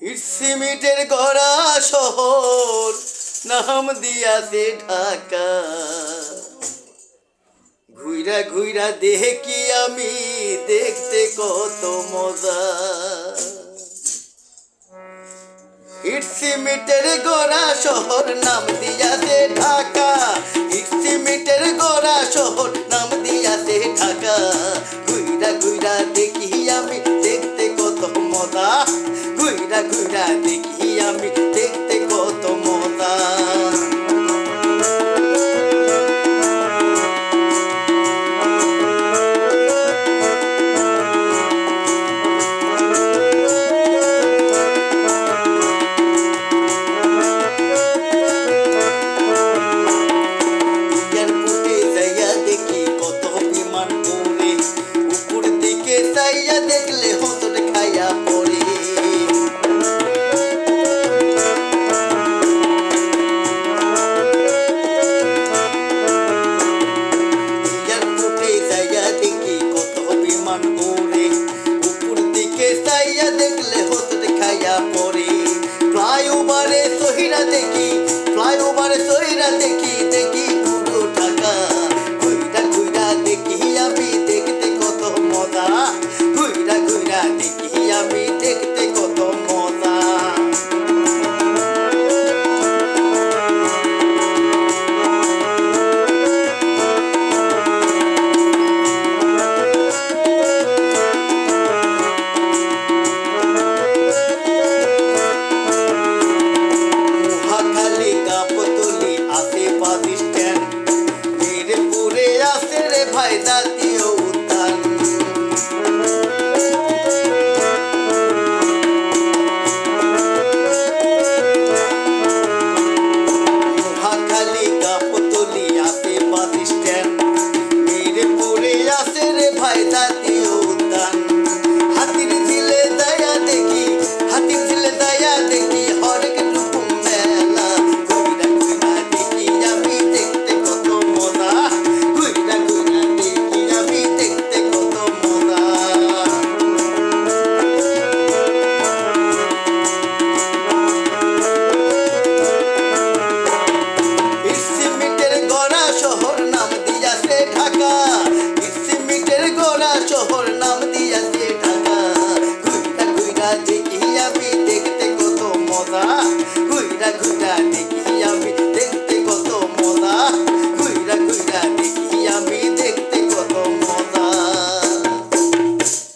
ইট সিমেন্টের গড়া শহর, নাম দিয়াছে ঢাকা। ঘুইরা ঘুইরা দেখি আমি, দেখতে কত মজা। ইট সিমেন্টের গড়া শহর, নাম দিয়াছে ঢাকা। ইট সিমেন্টের গড়া শহর, নাম দিয়াছে ঢাকা। ঘুইরা ঘুইরা দেখি আমি, দেখতে কত মজা। ঘুইরা ঘুইরা দেখি আমি, দেখতে কত মজা। এয়ারপোর্টে যাইয়া দেখি কত বিমান উড়ে, উপর দিকে চাইয়া দেখলে হোঁচট খাইয়া পড়ে। এয়ারপোর্টে যাইয়া দেখি কত বিমান উড়ে, উপর দিকে চাইয়া দেখলে হোঁচট খাইয়া পড়ে। ফ্লাইওভারে সহিরা দেখি, ফ্লাইওভারে সহিরা দেখি, দেখি পুরো ঢাকা। ঘুইরা ঘুইরা দেখি আমি, দেখতে কত মজা। ঘুইরা ঘুইরা দেখি আমি,